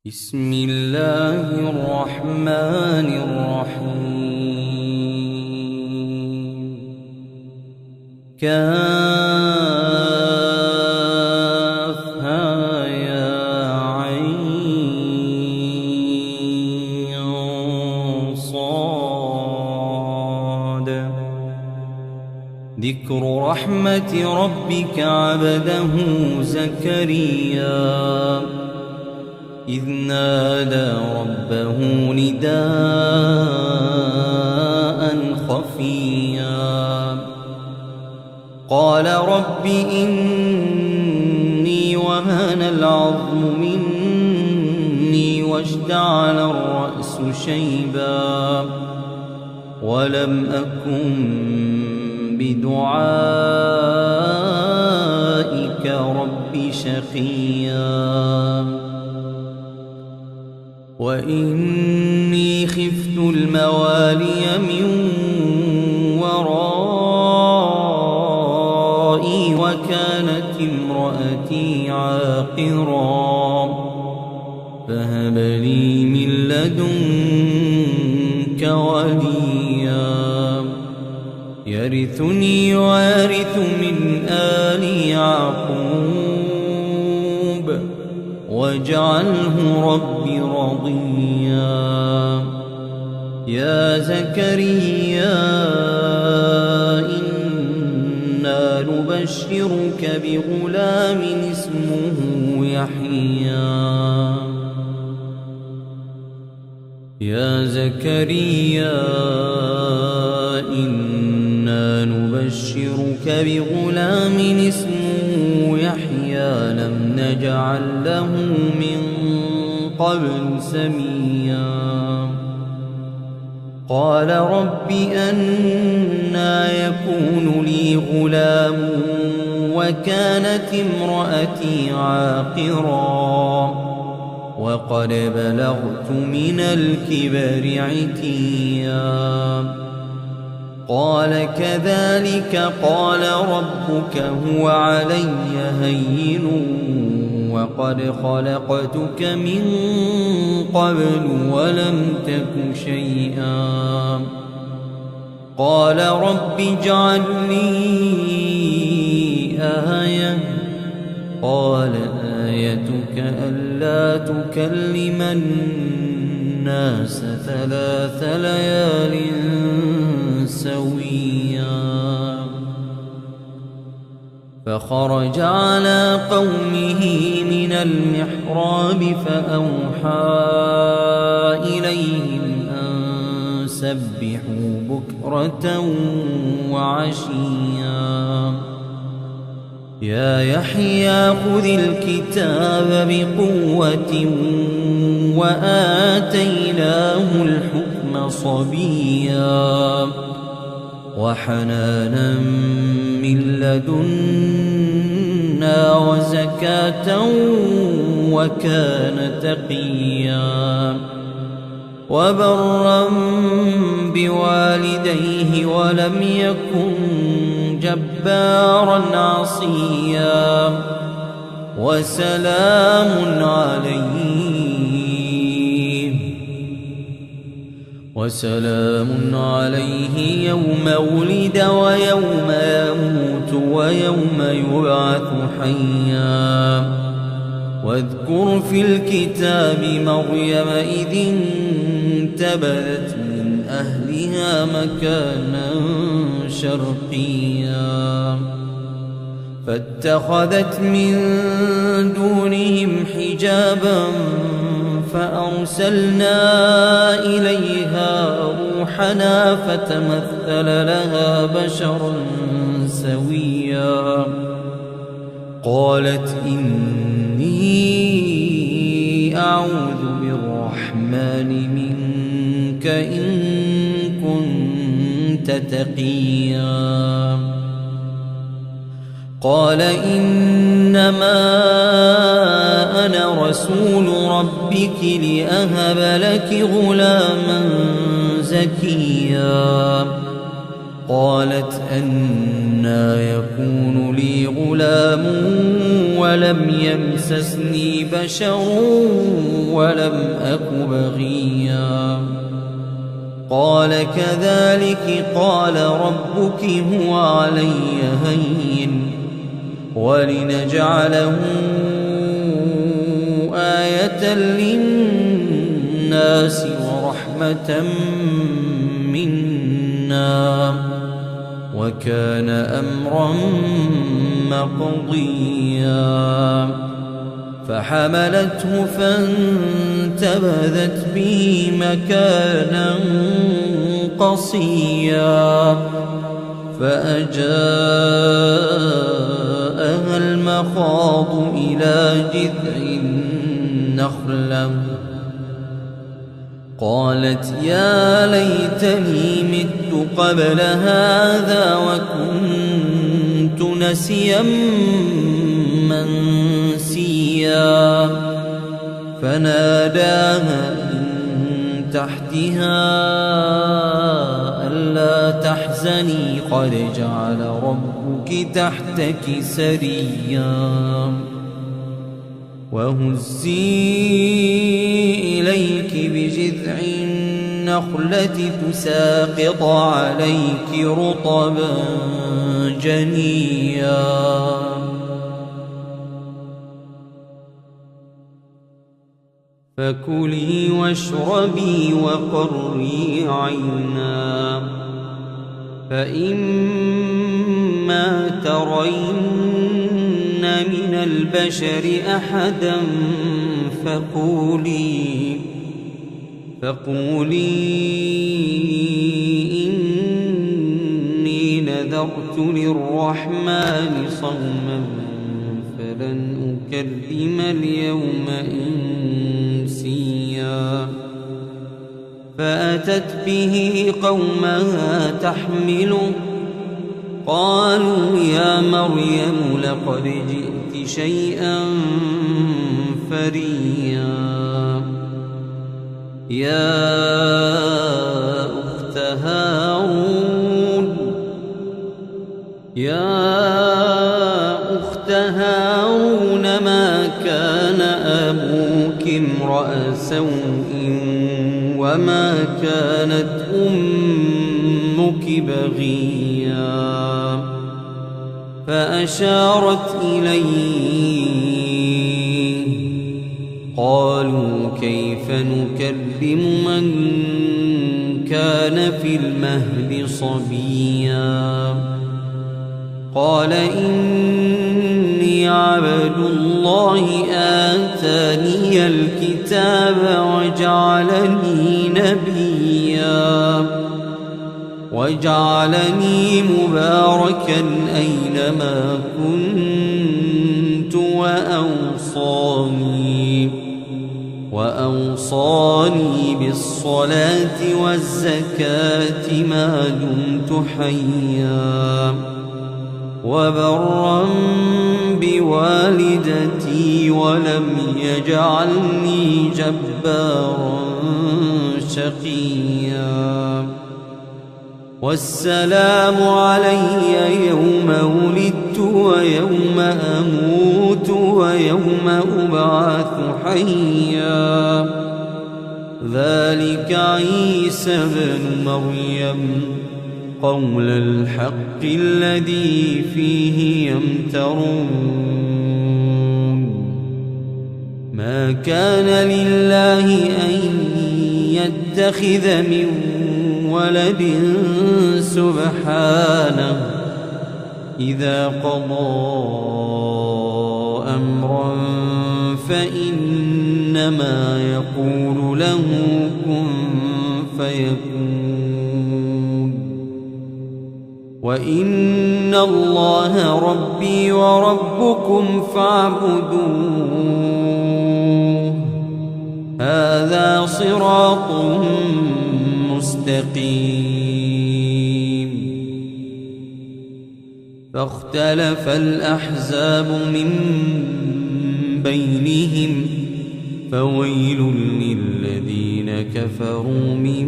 بسم الله الرحمن الرحيم. كافها يا عين صاد. ذكر رحمة ربك عبده زكريا إذ نادى ربه نداء خفيا قال رب إني وهن العظم مني واشتعل الرأس شيبا ولم أكن بدعائك رب شقيا وإني خفت الموالي من ورائي وكانت امرأتي عاقرا فهب لي من لدنك وليا يرثني ويرث من آل يعقوب واجعله رب رضيا. يا زكريا إنا نبشرك بغلام اسمه يحيى. يا زكريا إنا نبشرك بغلام اسمه يحيى لم نجعل له من قبل سميا. قال رب أنى يكون لي غلام وكانت امرأتي عاقرا وقد بلغت من الكبر عتيا. قال كذلك قال ربك هو علي هين وقد خلقتك من قبل ولم تك شيئا. قال رب اجعل لي آية. قال آيتك ألا تكلم الناس 3 ليال سويا. فخرج على قومه من المحراب فأوحى إليهم أن سبحوا بكرة وعشيا. يا يحيى خذ الكتاب بقوة وآتيناه الحكم صبيا وحنانا من لدنا وزكاة وكان تقيا وبرا بوالديه ولم يكن جبارا عصيا. وسلام عليه يوم ولد ويوم يموت ويوم يبعث حيا. واذكر في الكتاب مريم إذ انتبذت من أهلها مكانا شرقيا فاتخذت من دونهم حجابا فأرسلنا إليها روحنا فتمثل لها بشرا سويا. قالت إني أعوذ بالرحمن منك إن كنت تقيا. قال إنما أنا رسول ربك لأهب لك غلاما زكيا. قالت أنى يكون لي غلام ولم يمسسني بشر ولم أك بغيا قال كذلك قال ربك هو علي هين ولنجعله آية للناس ورحمة منا وكان أمرا مقضيا فحملته فانتبذت به مكانا قصيا فأجاءها المخاض إلى جذع النخلة قالت يا ليتني مت قبل هذا وكنت نسيا منسيا فناداها من تحتها ألا تحزني قد جعل ربك تحتك سريا وهزي إليك بجذع النخلة تساقط عليك رطبا جنيا فكلي واشربي وقري عينا فإما ترين من البشر أحدا فقولي إني نذرت للرحمن صوما فلن أكلم اليوم إنسيا فأتت به قومها تحمله قالوا يا مريم لقد جئت شيئا فريا يا أخت هارون ما كان أبوك امرأ سوء وما كانت أمك بغيا فأشارت إليه قالوا كيف نكلم من كان في المهد صبيا قال إني عبد الله آتاني الكتاب وجعلني مباركا أينما كنت وأوصاني بالصلاة والزكاة ما دمت حيا وبرا بوالدتي ولم يجعلني جبارا شقيا والسلام علي يوم ولدت ويوم أموت ويوم أبعث حيا ذلك عيسى بن مريم قول الحق الذي فيه يمترون ما كان لله أن يتخذ من ولد سبحانه إذا قضى أمرا فإنما يقول له كن فيكون وإن الله ربي وربكم فاعبدوه هذا صراط مستقيم فاختلف الأحزاب من بينهم فويل للذين كفروا من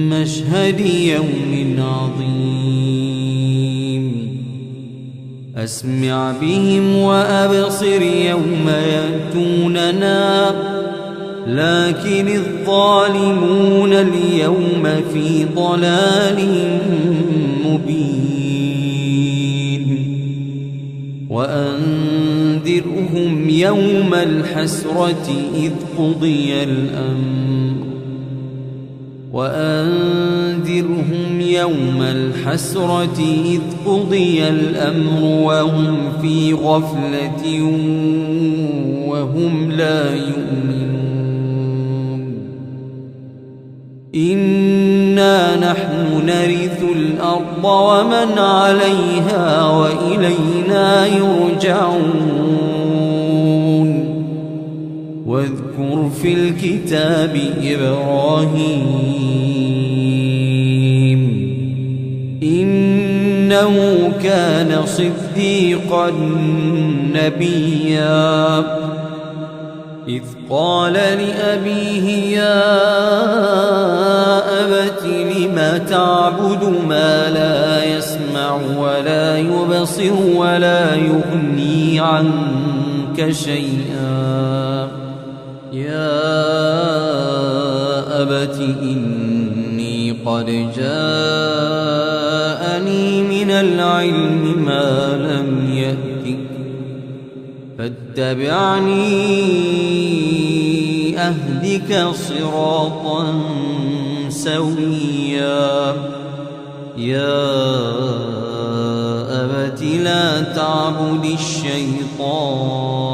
مشهد يوم عظيم أسمع بهم وأبصر يوم يأتوننا لكن الظالمون اليوم في ضلال مبين وأنذرهم يوم الحسرة إذ قضي الأمر وهم في غفلة وهم لا يؤمنون إنا نحن نرث الأرض ومن عليها وإلينا يرجعون واذكر في الكتاب إبراهيم إنه كان صديقا نبيا إذ قال لأبيه يا أبت لم تعبد ما لا يسمع ولا يبصر ولا يغني عنك شيئا يا أبت إني قد جاءني من العلم ما لم يأتك فاتبعني أهدك صراطا سويا يا أبت لا تعبد الشيطان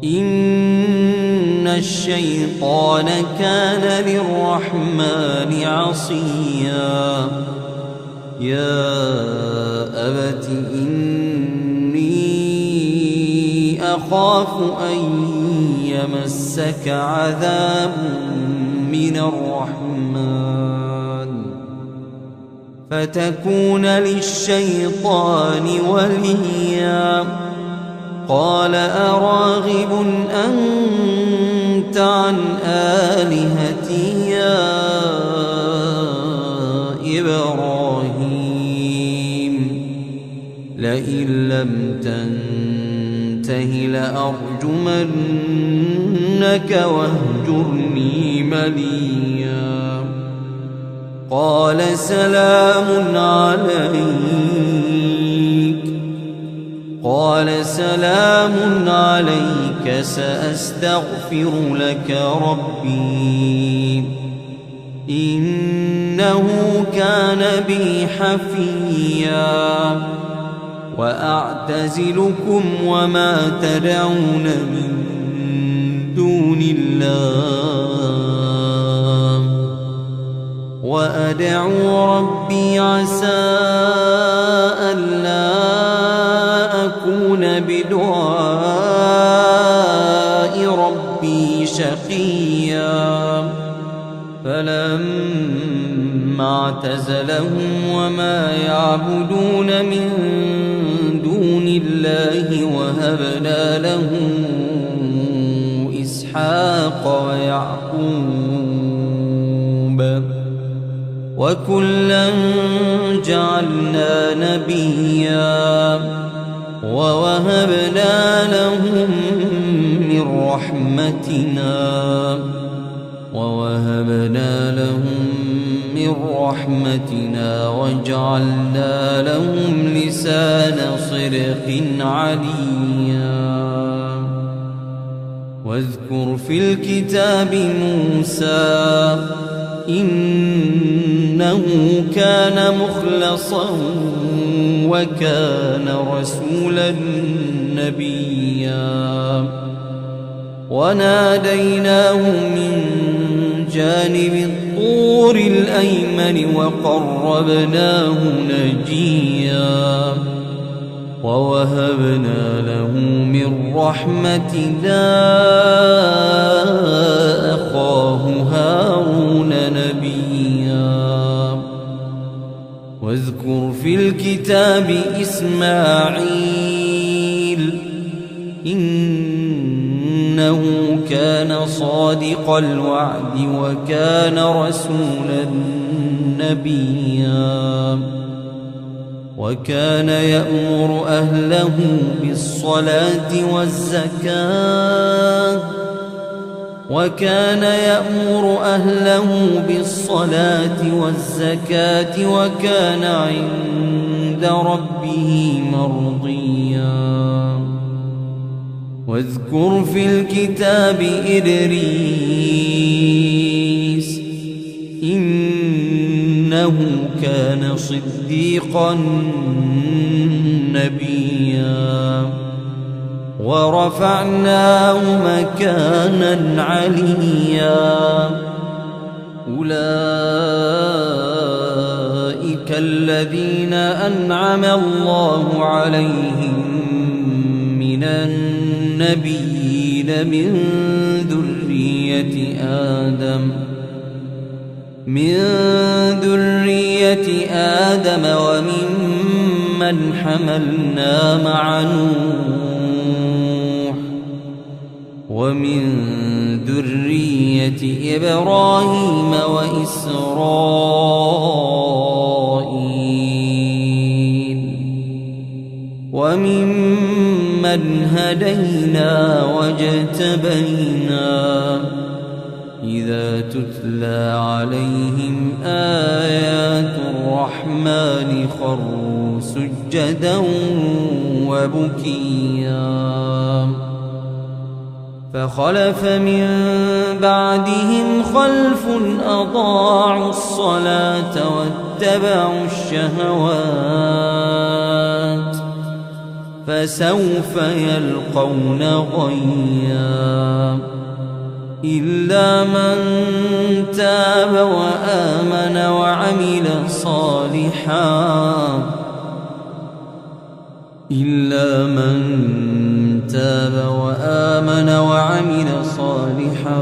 إن الشيطان كان للرحمن عصيا يا أبت إني أخاف أن يمسك عذاب من الرحمن فتكون للشيطان وليا قال أراغب أنت عن آلهتي يا إبراهيم لئن لم تنته لأرجمنك واهجرني مليا قال سلام عليك سأستغفر لك ربي إنه كان بي حفيا وأعتزلكم وما تدعون من دون الله وأدعو ربي عسى ألا أكون بدعاء ربي شقيا فلما اعتزلهم وما يعبدون من دون الله وهبنا له إسحاق ويعقوب وكلا جعلنا نبيا ووهبنا لهم من رحمتنا وجعلنا لهم لسان صدق عليا واذكر في الكتاب موسى إنه كان مخلصا وكان رسولا نبيا وناديناه من جانب الطور الأيمن وقربناه نجيا ووهبنا له من رحمتنا أخاه هارون نبيا واذكر في الكتاب إسماعيل إنه كان صادق الوعد وكان رسولا نبيا وكان يأمر أهله بالصلاة والزكاة وكان عند ربه مرضيا. واذكر في الكتاب إدريس إنه كان صديقا نبيا ورفعناه مكانا عليا. أولئك الذين أنعم الله عليهم من النبيين من ذرية آدم وممن حملنا مع نوح ومن ذرية إبراهيم وإسرائيل وممن هدينا واجتبينا إذا تتلى عليهم آيات الرحمن خروا سجدا وبكيا. فخلف من بعدهم خلف أضاعوا الصلاة واتبعوا الشهوات فسوف يلقون غيا. إلا من تاب وآمن وعمل صالحا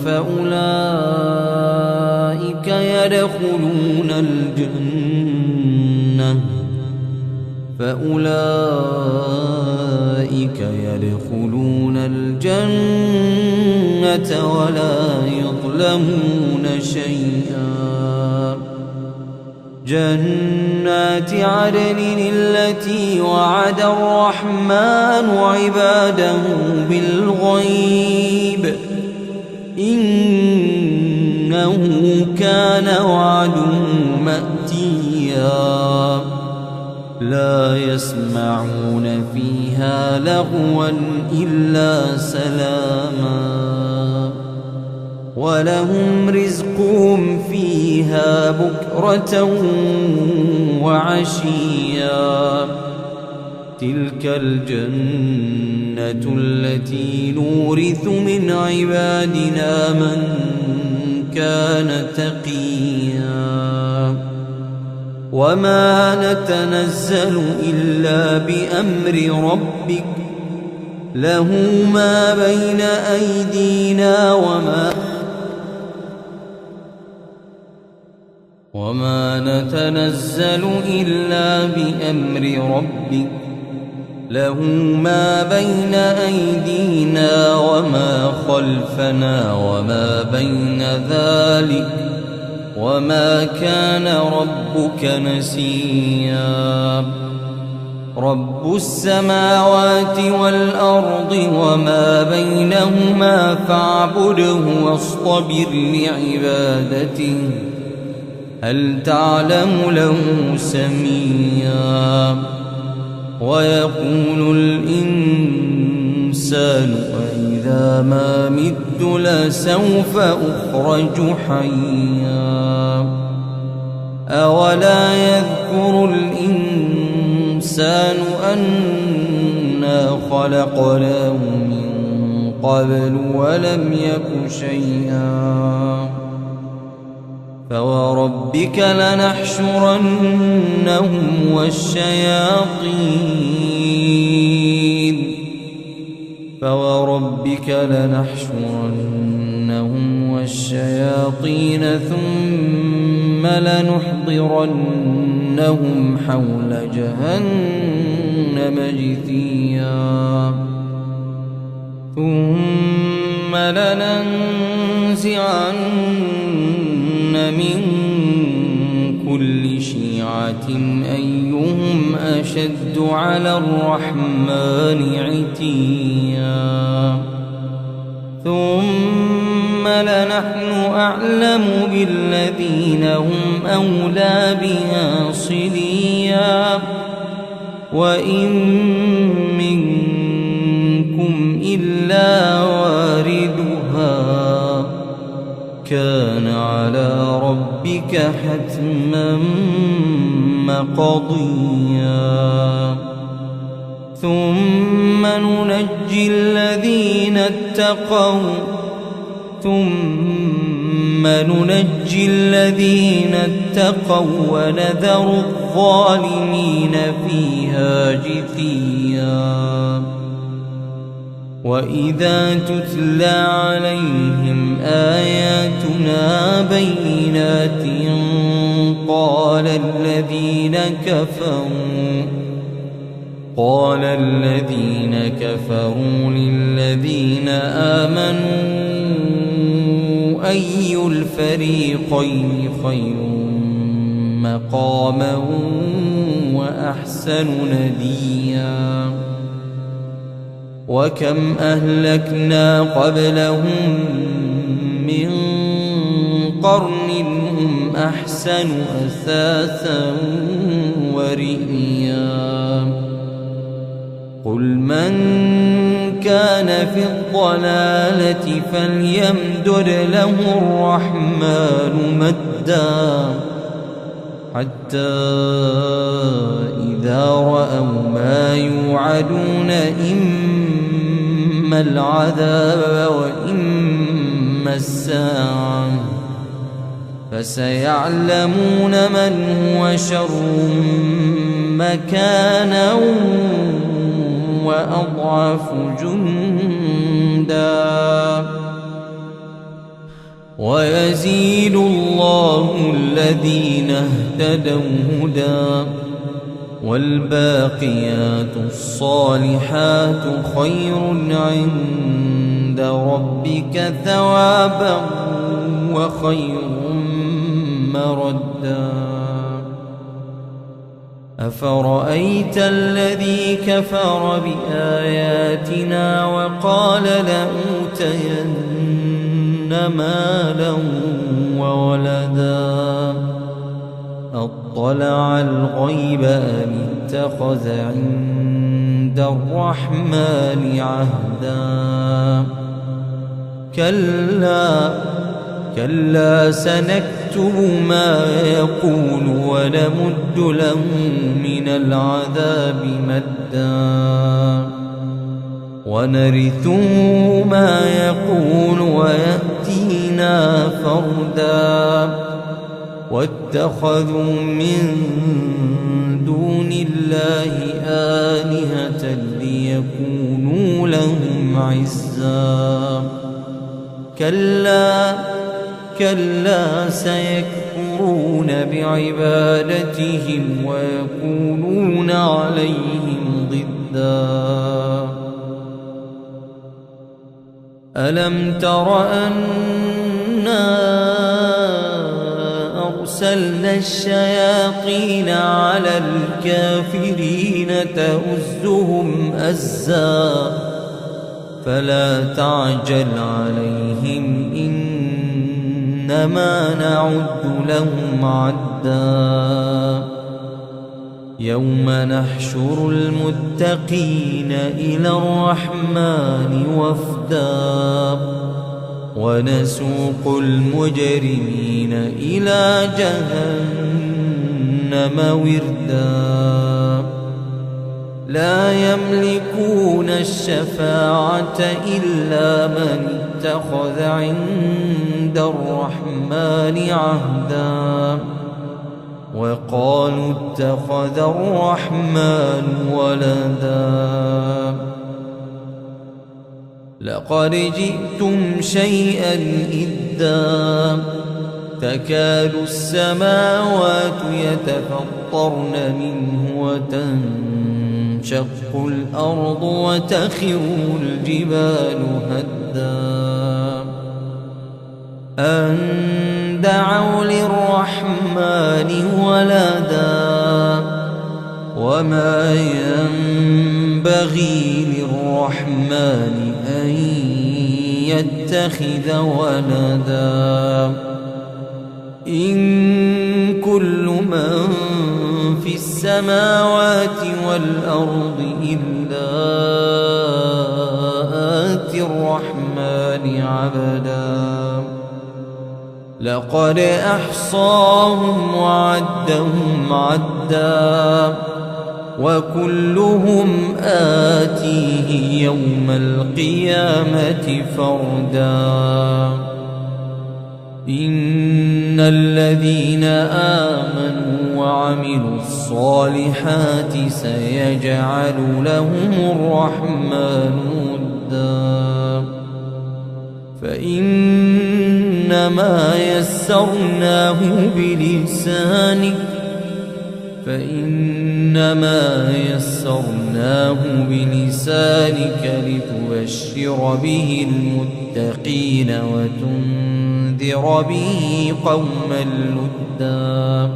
فأولئك يدخلون الجنة ولا يظلمون شيئا. جنات عدن التي وعد الرحمن عباده بالغيب إنه كان وعده مأتيا. لا يسمعون فيها لغوا إلا سلاما ولهم رزقهم فيها بكرة وعشيا. تلك الجنة التي نورث من عبادنا من كان تقيا. وما نتنزل إلا بأمر ربك له ما بين أيدينا وما نتنزل إلا بأمر ربك له ما بين أيدينا وما خلفنا وما بين ذلك وما كان ربك نسيا. رب السماوات والأرض وما بينهما فاعبده واصطبر لعبادته هل تعلم له سميا. ويقول الإنسان أإذا ما مت لسوف أخرج حيا. أولا يذكر الإنسان أنا خلقناه من قبل ولم يك شيئا. فوربك لنحشرنهم والشياطين ثم لنحضرنهم حول جهنم جثيا. ثم لننزعن من كل شيعة شيعة أيهم أشد على الرحمن عتيا ثم لنحن أعلم بالذين هم أولى بها صليا وإن منكم إلا واردها كان على ربك حتما مقضيا ثم ننجي الذين اتقوا ونذر الظالمين فيها جثيا وإذا تتلى عليهم آياتنا بينات قال الذين كفروا للذين آمنوا أي الفريقين خير مقاما وأحسن نديا وكم أهلكنا قبلهم من قرن هم أحسن أثاثا ورئيا قل من كان في الضلالة فليمدد له الرحمن مدا حتى إذا رأوا ما يوعدون إما العذاب وإما الساعة فسيعلمون من هو شر مكانا وأضعف جندا ويزيد الله الذين اهتدوا هدى والباقيات الصالحات خير عند ربك ثوابا وخير مردا أفرأيت الذي كفر بآياتنا وقال لأوتين مالا وولدا أطلع الغيب أم اتخذ عند الرحمن عهدا كلا سنكتب ما يقول ونمد له من العذاب مدا ونرثه ما يقول ويأتينا فردا واتخذوا من دون الله آلهة ليكونوا لهم عزا كلا سيكفرون بعبادتهم ويكونون عليهم ضدا ألم تر أنا أرسلنا الشياطين على الكافرين تؤزهم أزا فلا تعجل عليهم إنما نعد لهم عدا يوم نحشر المتقين إلى الرحمن وفدا ونسوق المجرمين إلى جهنم وردا لا يملكون الشفاعة إلا من اتخذ عند الرحمن عهدا وقالوا اتخذ الرحمن ولدا لقد جئتم شيئا إدا تكاد السماوات يتفطرن منه وتنشق الأرض وتخر الجبال هدا أن دعوا للرحمن ولدا وما ينبغي للرحمن أن يتخذ ولدا إن كل من في السماوات والأرض إلا آتي الرحمن عبدا لقد أحصاهم وعدهم عدا وكلهم آتيه يوم القيامة فردا إن الذين آمنوا وعملوا الصالحات سيجعل لهم الرحمن ودا فإنما يسرناه بلسانك لتبشر به المتقين وتنذر به قوما لدا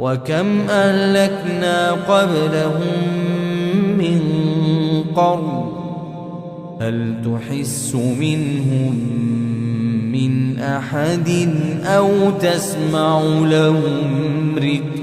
وكم أهلكنا قبلهم من قرن هل تحس منهم من أحد أو تسمع لهم ركزا